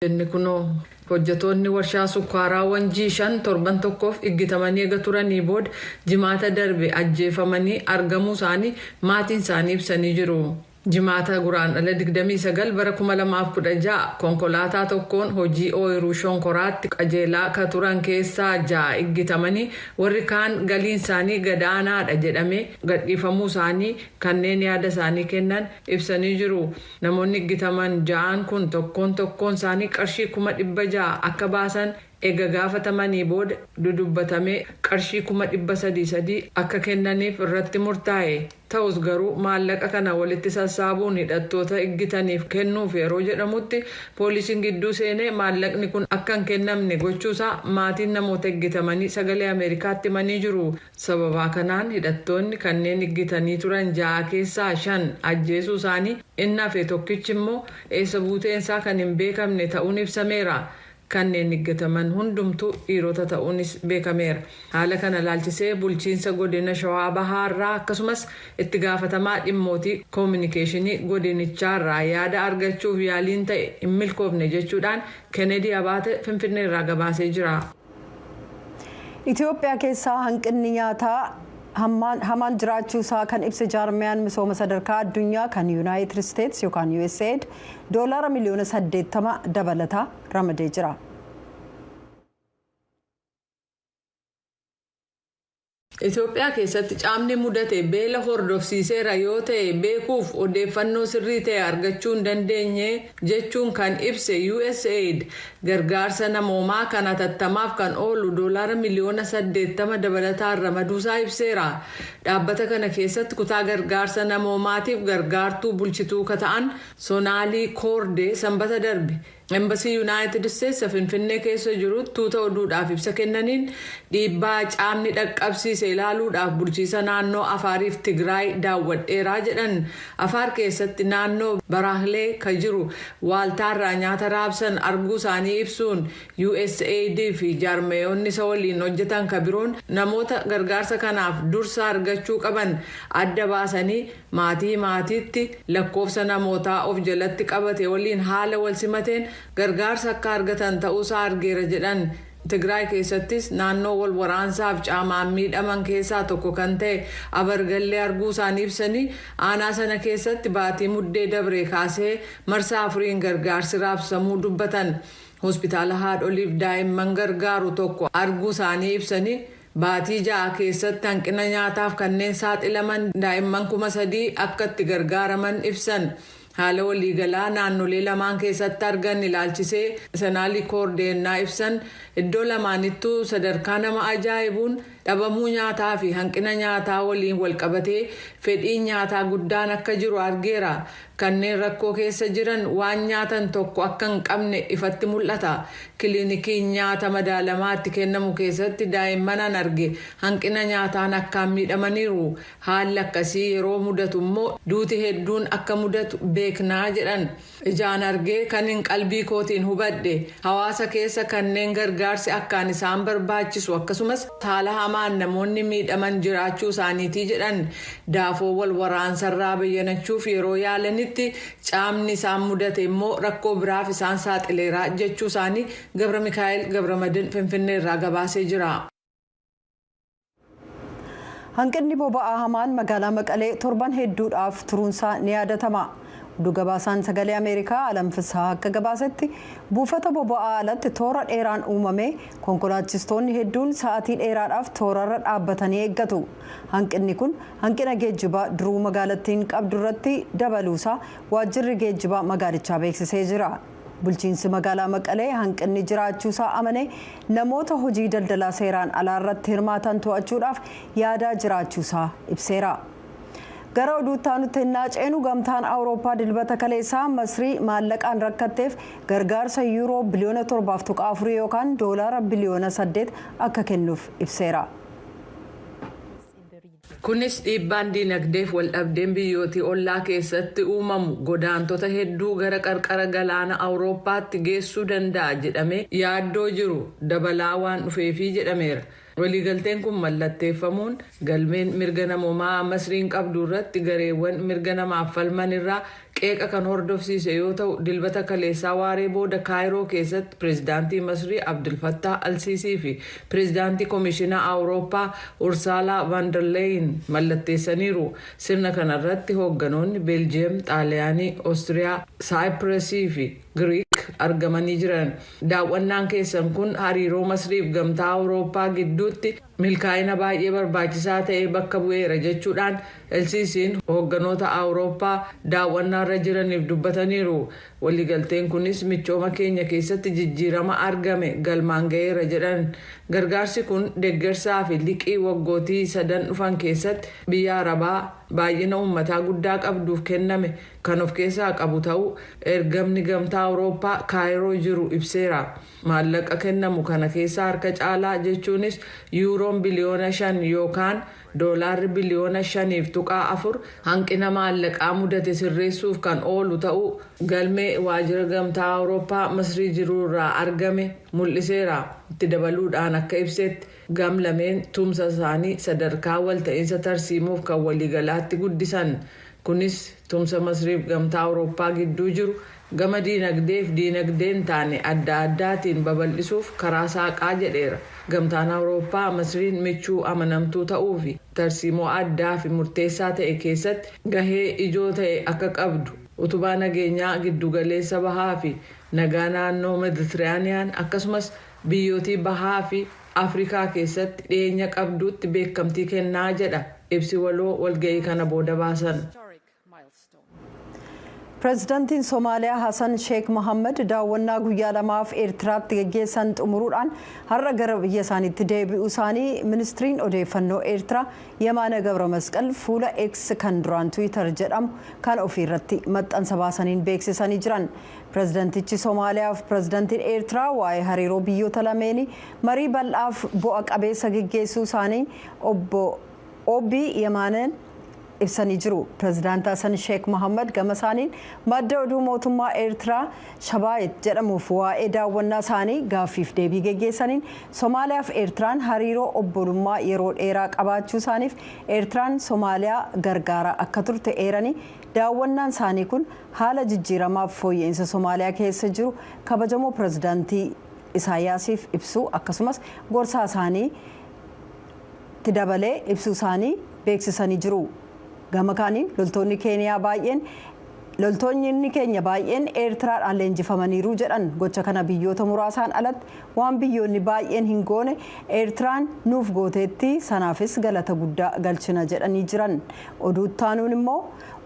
Inni kunoo hojjetoonni warshaa sukkaaraa Wanjii 5 torban tokkoof iggitamanii eega turanii booda jimaata darbe ajjeefamanii argamuu isaanii maatiin isaanii ibsanii jiru. Jimaata guraandhala 29 bara 2016 konkolaataa tokkoon hojii ooyiruu shonkoraatti qajeelaa ka turan keessaa 6 iggitamanii warri kaan galiin isaanii gadaanaadha jedhamee gadhiifamuu isaanii kanneen yaada isaanii kennan ibsanii jiru. Namoonni iggitaman 6 kun tokkoon isaanii qarshii 600 akka baasan eega gaafatamanii booda dudubbatamee qarshii 333 akka kennaniif irratti murtaa'e. Ta'us garuu maallaqa kana walitti sassaabuun hidhattoota iggitaniif kennuuf yeroo jedhamutti poolisiin gidduu seenee maallaqni kun akka hin kennamne gochuusaa maatiin namoota iggitamanii sagalee Ameerikaatti himanii jiru. Sababa kanaan hidhattoonni kanneen iggitanii turan 6 keessaa 5 ajjeesuu isaanii inni hafe tokkichi immoo eessa buuteensaa kan hin beekamne ta'uun ibsameera. Kanneen iggataman hundumtuu dhiirota ta'uunis beekameera. Haala kana ilaalchisee bulchiinsa godina Shawaa Bahaarraa akkasumas itti gaafatamaa dhimmootii koominikeeshinii godinichaarraa yaada argachuuf yaaliin ta'e hin milkoofne jechuudhaan Kennedy Abaate Finfinneerraa gabaasee jira. Itoophiyaa keessaa hanqinni nyaataa hamaan jiraachuusaa kan ibsa jaarmiyaan misooma sadarkaa addunyaa kan United States yookaan USAID $80 miliyoona dabalataa ramadee jira. Itoophiyaa keessatti caamni mudate beela hordofsiiseera yoo ta'e beekuuf odeeffannoo sirrii ta'e argachuu hin dandeenye jechuun kan ibse USAID gargaarsa namoomaa kan hatattamaaf kan oolu $80 miliyoona dabalataan ramaduusaa ibseera. Dhaabbata kana keessatti kutaa gargaarsa namoomaatiif gargaartuu bulchituu ka ta'an Sonaalii Koordee sanbata darbe. Embassy United States Finfinnee keessa jiru tuuta oduudhaaf ibsa kennaniin dhiibbaa caamni dhaqqabsiise ilaaluudhaaf bulchiisa naannoo Afaariif Tigraay daawwadheeraa jedhan. Afaar keessatti naannoo Baraahilee ka jiru waaltaarraa nyaata raabsan arguu isaanii ibsuun USAID fi jaarmeeyonni isa waliin hojjetan ka biroon namoota gargaarsa kanaaf dursa argachuu qaban adda baasanii maatiitti lakkoofsa namootaa of jalatti qabate waliin haala wal simateen gargaarsa akka argatan ta'uusaa argeera jedhan. Tigraay keessattis naannoo wal waraansaaf caamaan miidhaman keessaa tokko kan ta'e Abargallee arguu isaanii ibsanii aanaa sana keessatti baatii muddee dabree kaasee marsaa 4 gargaarsi raabsamuu dubbatan. Hospitaala haadholiif daa'imman gargaaru tokko arguu isaanii ibsanii baatii 6 keessatti hanqina nyaataaf kanneen saaxilaman daa'imman 3,000 akka itti gargaaraman ibsan. Haala waliigalaa naannolee lamaan keessatti argan ilaalchisee Sonaalii Koordeenaa ibsan iddoo lamaanittuu sadarkaa nama ajaa'ibuun dhabamuu nyaataa fi hanqina nyaataa waliin walqabatee fedhiin nyaataa guddaan akka jiru argeera. Kanneen rakkoo keessa jiran waan nyaatan tokko akka hin qabne ifatti mul'ata. Kiliinikiin nyaata madaalamaatti kennamu keessatti daa'imman arge hanqina nyaataan akkaan miidhamaniiru. Haalli akkasii yeroo mudatu immoo duuti hedduun akka mudatu beeknaa jedhan. Ijaan argee kan hin qalbii kootiin hubadhe hawaasa keessa kanneen gargaarsi akkaan isaan barbaachisu akkasumas haala hamaan namoonni miidhaman jiraachuu isaaniitii jedhan. Daafoo wal waraansarraa bayyanachuuf yeroo yaalanitti caamni isaan mudate immoo rakkoo biraaf isaan saaxileera jechuu isaanii Gabra Mikaa'el Gabramadin Finfinneerraa gabaasee jira. Hanqinni boba'aa hamaan magaalaa Maqalee torban hedduudhaaf turuunsaa ni yaadatama. Gabaasaan sagalee Ameerikaa Alamfisaa akka gabaasetti buufata boba'aa alatti toora dheeraan uumame konkolaachistoonni hedduun sa'aatii dheeraadhaaf toorarra dhaabbatanii eeggatu. Hanqinni kun hanqina geejjibaa duruu magaalattiin qabdu irratti dabaluusaa waajjirri geejjibaa magaalichaa beeksisee jira. Bulchiinsi magaalaa Maqalee hanqinni jiraachuusaa amanee namoota hojii daldalaa seeraan alaa irratti hirmaatan to'achuudhaaf yaadaa jiraachuusaa ibseera. Gara oduutti aanutti ceenu gamtaan Awurooppaa dilbata kaleessaa Masrii maallaqaan rakkatteef gargaarsa yuuroo biliyoona 7.4 yookaan $8 biliyoona 8 akka kennuuf ibseera. Kunis dhiibbaan diinagdeef waldhabdeen biyyootii ollaa keessatti uumamu godaantota hedduu gara qarqara galaana Awurooppaatti geessuu danda'a jedhamee yaaddoo jiru dabalaa waan dhufeefii jedhameera. waliigalteen kun mallatteeffamuun galmeen mirga namoomaa Masriin qabdu irratti gareewwan mirga namaaf falman irraa qeeqa kan hordofsiise yoo ta'u dilbata kaleessaa waaree booda kaayiroo keessatti pireezidaantii Masrii Abdul Fattah al-Siisii fi pireezidaantii Komishinaa Awurooppaa Ursaalaa van der Leyen mallatteessaniiru. Sirna kanarratti hoogganoonni Beeljiyeem, Xaaliyaanii, Oostiriyaa, Saayipireesii fi Giriik argamanii jiran. Daawwannaan keessan kun hariiroo Masriif gamtaa Awurooppaa gidduutti milkaa'ina baay'ee barbaachisaa ta'e bakka bu'eera jechuudhaan El-Siisiin hoogganoota Awurooppaa daawwannaarra jiraniif dubbataniiru. Waliigalteen kunis michooma keenya keessatti jijjiirama argame galmaan ga'eera jedhan. Gargaarsi kun deeggarsaa fi liqii waggootii 3 dhufan keessatti biyya Arabaa baay'ina uummataa guddaa qabduuf kenname kan of keessaa qabu ta'uu ergamni gamtaa Awurooppaa kaayiroo jiru ibseera. Maallaqa kennamu kana keessaa harka caalaa jechuunis yuuroon biliyoona 5 yookaan doolaarri biliyoona 5.4 hanqina maallaqaa mudate sirreessuuf kan oolu ta'uu galmee waajjira gamtaa Awurooppaa Masrii jiruurraa argame mul'iseera. Itti dabaluudhaan akka ibsetti gamlameen tumsa isaanii sadarkaa walta'iinsa tarsiimuuf kan waliigalaatti guddisan. Kunis tumsa Masriif gamtaa Awurooppaa gidduu jiru gama diinagdeef diinagdeen taane adda addaatiin babal'isuuf karaa saaqaa jedheera. Gamtaan Awurooppaa Masriin michuu amanamtuu ta'uu fi tarsiimoo addaa fi murteessaa ta'e keessatti gahee ijoo ta'e akka qabdu utubaa nageenyaa giddugaleessa bahaa fi nagaa naannoo Meeditiraaniyaan akkasumas biyyootii bahaa fi Afrikaa keessatti dhiyeenya qabduutti beekamtii kennaa jedha ibsi waloo walga'ii kana booda baasan. Pireezidaantiin Somaaliyaa Hassan Sheekh Mohammed daawwannaa guyyaa lamaaf Eertiraatti gaggeessan xumuruudhaan har'a gara biyya isaaniitti deebi'uu isaanii ministiriin odeeffannoo Eertiraa Yemaana Gabra Masqal fuula X kan duraan Twitter jedhamu kan ofiirratti maxxansa baasaniin beeksisanii jiran. Pireezidaantichi Somaaliyaa fi pireezidaantiin Eertiraa waa'ee hariiroo biyyoota lameenii marii bal'aaf bu'a qabeessa gaggeessuu isaanii obbo Yemaaneen ibsanii jiru. Pireezidaanti Hassan Sheekh Mohammed gama isaaniin madda oduu mootummaa Eertiraa Shabaayit jedhamuuf waa'ee daawwannaa isaanii gaaffiif deebii gaggeessaniin Somaaliyaa fi Eertiraan hariiroo obbolummaa yeroo dheeraa qabaachuu isaaniif Eertiraan Somaaliyaa gargaaraa akka turte eeranii daawwannaan isaanii kun haala jijjiiramaaf fooyya'insa Somaaliyaa keessa jiru kabajamoo pireezidaantii Isaayyaasiif ibsuu akkasumas gorsaa isaanii itti dabalee ibsuu isaanii beeksisanii jiru. Gama kaaniin loltoonni keenya baay'een Eertiraadhaan leenjifamaniiru jedhan. Gocha kana biyyoota muraasaan alatti waan biyyoonni baay'een hin goone Eertiraan nuuf gooteetti sanaafis galata guddaa galchina jedhanii jiran. Oduu taanuun immoo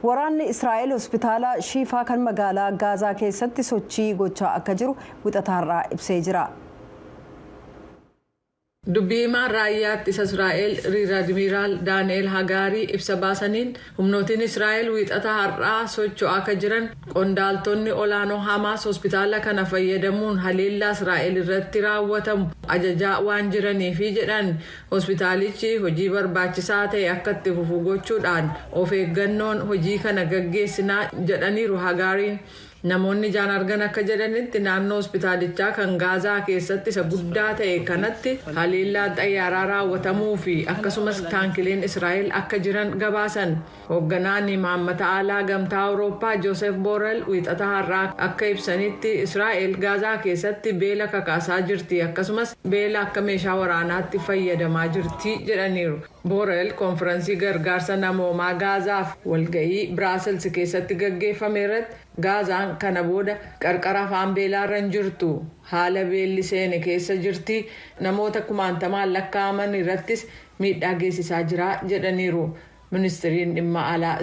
waraanni Israa'el hospitaala Shiifaa kan magaalaa Gaazaa keessatti sochii gochaa akka jiru wixataarraa ibsee jira. Dubbiimaan raayyaa ittisa Israa'el Riir Admiraal Daani'eel Hagaarii ibsa baasaniin humnootiin Israa'el wiixata har'aa socho'aa akka jiran qondaaltonni olaanoo Hamaas hospitaala kana fayyadamuun haleellaa Israa'el irratti raawwatamu ajajaa waan jiraniifi jedhan. Hospitaalichi hojii barbaachisaa ta'e akka itti fufu gochuudhaan of eeggannoon hojii kana gaggeessinaa jedhaniiru Hagaariin. Namoonni ijaan argan akka jedhanitti naannoo hospitaalichaa kan Gaazaa keessatti isa guddaa ta'e kanatti haleellaan xayyaaraa raawwatamuu fi akkasumas taankileen Israa'el akka jiran gabaasan. Hoogganaan imaammata alaa gamtaa Awurooppaa Joosef Boorel wiixata har'aa akka ibsanitti Israa'el Gaazaa keessatti beela kakaasaa jirti akkasumas beela akka meeshaa waraanaatti fayyadamaa jirti jedhaniiru. Boorel konfiraansii gargaarsa namoomaa Gaazaaf walga'ii Biraasels keessatti gaggeeffame irratti Gaazaan kana booda qarqara afaan beelaarra hin jirtu haala beelli seene keessa jirti namoota 1,000 lakkaa'aman irrattis miidhaa geessisaa jira jedhaniiru. Ministiriin dhimma alaa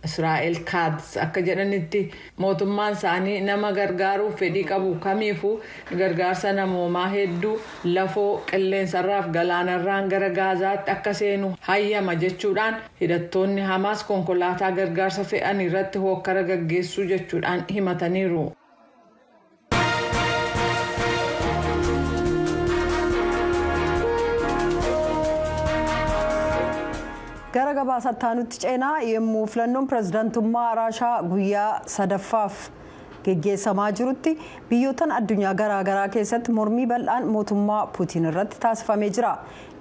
Israa'el Kaatz akka jedhanitti mootummaan isaanii nama gargaaruuf fedhii qabu kamiifuu gargaarsa namoomaa hedduu lafoo qilleensarraaf galaanarraan gara Gaazaatti akka seenu hayyama jechuudhaan hidhattoonni Hamaas konkolaataa gargaarsa fe'an irratti hookkara gaggeessuu jechuudhaan himataniiru. gara gabaasaatti aanutti ceenaa yemmuu filannoon pireezidaantummaa Raashaa guyyaa sadaffaaf geggeessamaa jirutti biyyoottan addunyaa garaagaraa keessatti mormii bal'aan mootummaa Puutiin irratti taasifamee jira.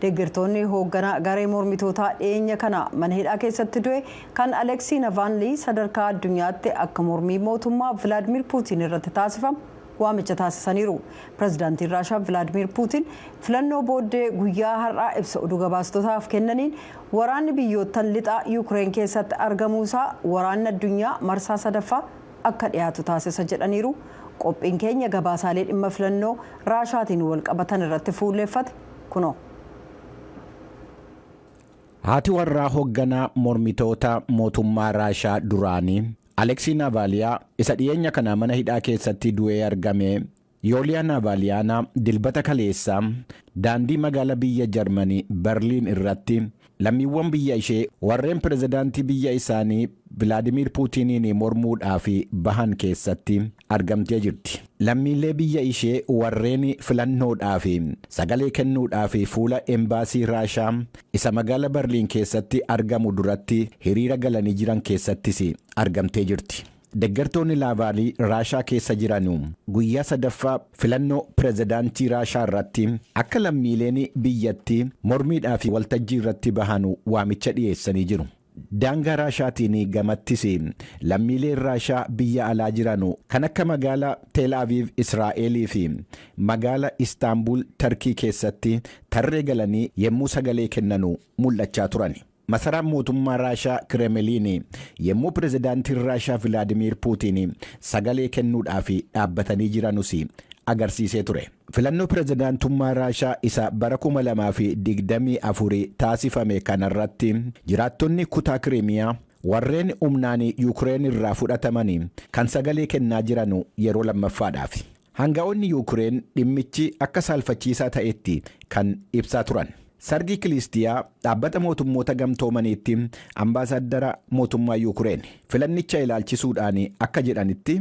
Deeggartoonni hoogganaa garee mormitootaa dhiyeenya kana mana hidhaa keessatti du'e kan Aleksii Navalnii sadarkaa addunyaatti akka mormii mootummaa Vilaadimir Puutiin irratti taasifamu waamicha taasisaniiru. Pireezidaantiin Raashaa Vilaadimir Puutiin filannoo booddee guyyaa har'aa ibsa oduu gabaastotaaf kennaniin waraanni biyyoottan lixaa Yuukireen keessatti argamuusaa waraanni addunyaa marsaa sadaffaa akka dhiyaatu taasisa jedhaniiru. Qophiin keenya gabaasaalee dhimma filannoo Raashaatiin wal qabatan irratti fuulleeffate kunoo. Haati warraa hoogganaa mormitoota mootummaa Raashaa duraanii Aleksii Naavaaliyaa isa dhiyeenya kana mana hidhaa keessatti du'ee argame Yooliyaa Naavaaliyaanaa dilbata kaleessaa daandii magaalaa biyya Jarmanii Berliin irratti lammiiwwan biyya ishee warreen pirezidaantii biyya isaanii Vilaadimir Puutiniin mormuudhaaf bahan keessatti argamtee jirti. Lammiilee biyya ishee warreen filannoodhaaf sagalee kennuudhaaf fuula embaasii Raashaa isa magaalaa Berliin keessatti argamu duratti hiriira galanii jiran keessattis argamtee jirti. Deeggartoonni Naavaalnii Raashaa keessa jiran guyyaa sadaffaa filannoo pirezidaantii Raashaa irratti akka lammiileen biyyattii mormiidhaaf waltajjii irratti bahan waamicha dhiyeessanii jiru. Daangaa Raashaatiin gamattis lammiileen Raashaa biyya alaa jiran kan akka magaalaa Teel Aviv Israa'elii fi magaalaa Istaanbul Tarkii keessatti tarree galanii yemmuu sagalee kennan mul'achaa turan. Masaraan mootummaa Raashaa Kremliin yemmuu pirezidaantiin Raashaa Vilaadimir Puutiin sagalee kennuudhaaf dhaabbatanii jiranus agarsiisee ture. Filannoo pirezidaantummaa Raashaa isa bara 2024 taasifame kanarratti jiraattonni kutaa Kiriimiyaa warreen humnaan Yuukireen irraa fudhataman kan sagalee kennaa jiran yeroo lammaffaadhaaf. Hanga'oonni Yuukireen dhimmichi akka saalfachiisaa ta'etti kan ibsaa turan. Sargii Kilistiyaa dhaabbata mootummoota gamtoomaniitti ambaasaadara mootummaa Yuukireen filannicha ilaalchisuudhaan akka jedhanitti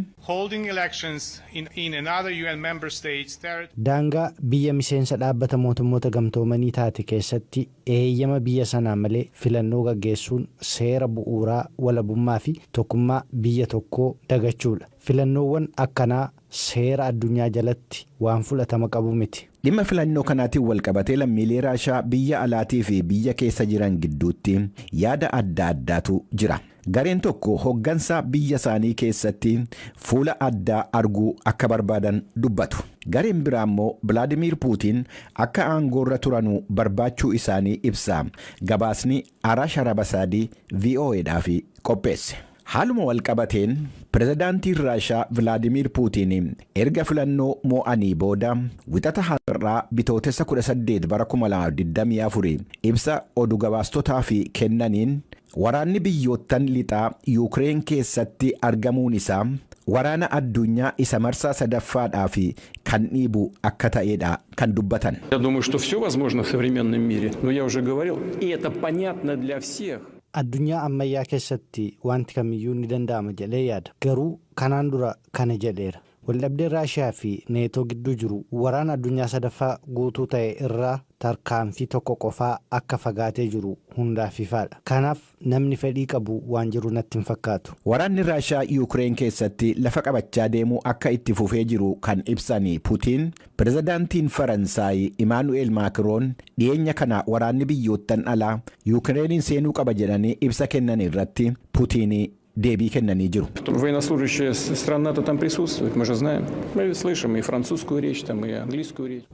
daangaa biyya miseensa dhaabbata mootummoota gamtoomanii taate keessatti eeyyama biyya sanaa malee filannoo gaggeessuun seera bu'uuraa walabummaa fi tokkummaa biyya tokkoo dagachuudha. Filannoowwan akkanaa seera addunyaa jalatti waan fudhatama qabu miti. Dhimma filannoo kanaatiin wal qabatee lammiilee Raashaa biyya alaatii fi biyya keessa jiran gidduutti yaada adda addaatu jira. Gareen tokko hooggansa biyya isaanii keessatti fuula addaa arguu akka barbaadan dubbatu. Gareen biraa immoo Vilaadimir Puutiin akka aangoorra turanuu barbaachuu isaanii ibsa. Gabaasni Araash Arabasaadii VOA'dhaaf qopheesse. Haaluma wal qabateen pirezidaantiin Raashaa Vilaadimir Puutiin erga filannoo moo'anii booda wixata har'aa bitootessa 18 bara 2024 ibsa oduu gabaastotaaf kennaniin waraanni biyyoottan lixaa Yuukireen keessatti argamuun isaa waraana addunyaa isa marsaa sadaffaadhaaf kan dhiibu akka ta'edha kan dubbatan. Addunyaa ammayyaa keessatti wanti kamiyyuu ni danda'ama jedhee yaada. Garuu kanaan dura kana jedheera. Waldhabdeen Raashiyaa fi Neetoo gidduu jiru waraana addunyaa sadaffaa guutuu ta'e irraa tarkaanfii tokko qofaa akka fagaatee jiru hundaaf ifaadha. Kanaaf namni fedhii qabu waan jiru natti hin fakkaatu. Waraanni Raashaa Yuukireen keessatti lafa qabachaa deemuu akka itti fufee jiru kan ibsanii Puutiin pirezidaantiin Faransaay Imaanu'eel Maakiroon dhiyeenya kana waraanni biyyoottan alaa Yuukireeniin seenuu qaba jedhanii ibsa kennan irratti Puutiin deebii kennanii jiru.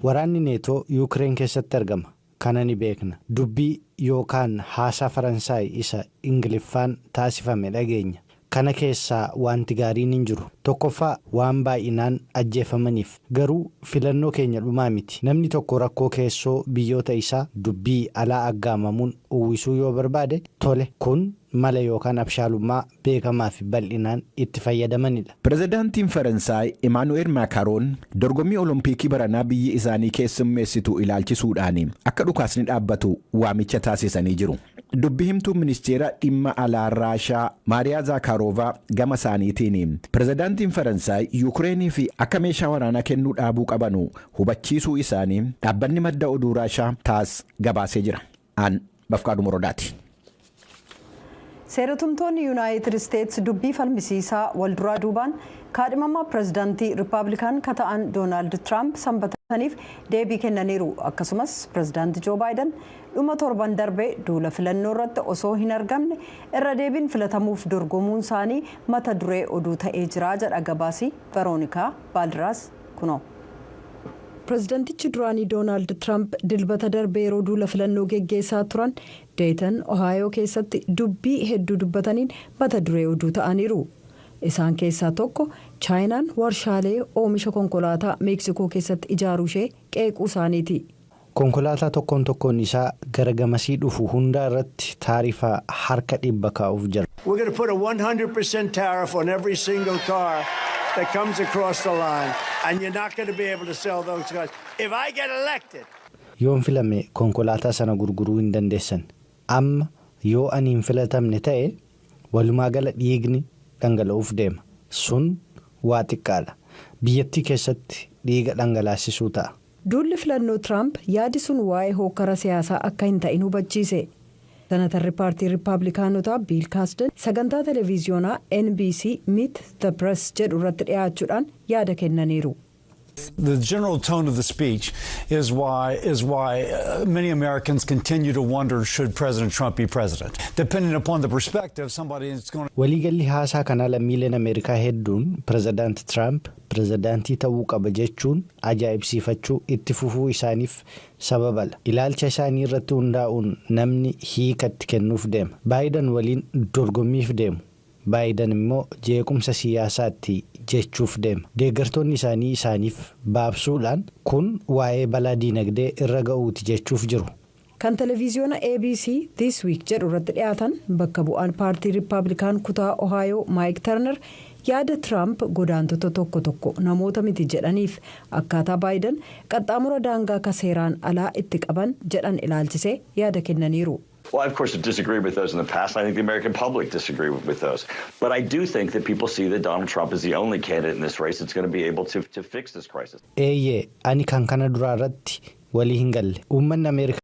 Waraanni Neetoo Yuukireen keessatti argama. Kana ni beekna. Dubbii yookaan haasaa Faransaay isa Ingiliffaan taasifame dhageenya. Kana keessaa wanti gaariin hin jiru. Tokkoffaa waan baay'inaan ajjeefamaniif. Garuu filannoo keenya dhumaa miti. Namni tokko rakkoo keessoo biyyoota isaa dubbii alaa aggaamamuun uwwisuu yoo barbaade tole kun mala yookaan abshaalummaa beekamaa fi bal'inaan itti fayyadamanidha. Pirezidaantiin Faransaay Imaanu'eel Maakiroon dorgommii Olompikii baranaa biyyi isaanii keessummeessitu ilaalchisuudhaan akka dhukaasni dhaabbatu waamicha taasisanii jiru. Dubbii himtuu ministeera dhimma alaa Raashaa Maariyaa Zaakaaroovaa gama isaaniitiin pirezidaantiin Faransaay Yuukireenii fi akka meeshaa waraanaa kennuu dhaabuu qabanu hubachiisuu isaanii dhaabbanni madda oduu Raashaa taas gabaasee jira. Aan Bafqaaduu Morodaati. seeratumtoonni yuunaayitid isteetsi dubbii falmisiisaa walduraa duubaan kaadhimamaa pirezidaantii riippaabilikaan kata'an doonaald tiraamp sanbataniif deebii kennaniiru. akkasumas pirezidaantii joo baayiden dhuma torban darbee duula filannoo irratti osoo hin argamne irra deebiin filatamuuf dorgomuun isaanii mata duree oduu ta'ee jira jedha gabaasii veroonikaa baaldiraas kunoo. pirezidaantichi duraanii doonaald tiraamp dilbata darbee yeroo duula filannoo geggeessaa turan deetan ohaayoo keessatti dubbii hedduu dubbataniin mata duree oduu ta'aniiru. isaan keessaa tokko chaayinaan warshaalee oomisha konkolaataa meeksikoo keessatti ijaaruu ishee qeequu isaaniiti. konkolaataa tokkoon isaa gara gamasii dhufu hundaa irratti taarifaa harka 100 kaa'uuf jira. We're going to put a 100% tariff on every single car that comes across the line, and you're not going to be able to sell those cars. If I get elected, yoon filame konkolaataa sana gurguruu hin dandeessan. amma yoo ani hin filatamne ta'e walumaa gala dhiigni dhangala'uuf deema. sun waa xiqqaadha. biyyattii keessatti dhiiga dhangalaasisuu ta'a. duulli filannoo tiraamp yaadi sun waa'ee hokkara siyaasaa akka hin ta'in hubachiise. senatarri paartii riippaabilikaanotaa biil kaasden sagantaa televiziyoonaa NBC Meet the Press jedhu irratti dhiyaachuudhaan yaada kennaniiru. The general tone of the speech is why many Americans continue to wonder, should President Trump be president? Depending upon the perspective, somebody is going to... waliigalli haasaa kanaa lammiileen Ameerikaa hedduun pirezidaanti Trump pirezidaantii ta'uu qaba jechuun ajaa'ibsiifachuu itti fufuu isaaniif sababala. ilaalcha isaanii irratti hundaa'uun namni hiikatti kennuuf deema. baayiden waliin dorgommiif deemu. baayiden immoo jeequmsa siyaasaatti jechuuf deema. deeggartoonni isaaniif baabsuudhaan kun waa'ee balaa diinagdee irra ga'uuti jechuuf jiru. kan televiziyoona ABC This Week jedhu irratti dhiyaatan bakka bu'aan paartii riippaabilikaan kutaa ohaayoo maayik tarner yaada tiraamp godaantota tokko namoota miti jedhaniif akkaataa baayiden qaxxaamura daangaa kaseeraan alaa itti qaban jedhan ilaalchisee yaada kennaniiru. Well, I, of course, disagree with those in the past. I think the American public disagree with those. But I do think that people see that Donald Trump is the only candidate in this race that's going to be able to fix this crisis. ani kan kana duraa irratti walii hin galle. uummanni Ameerikaa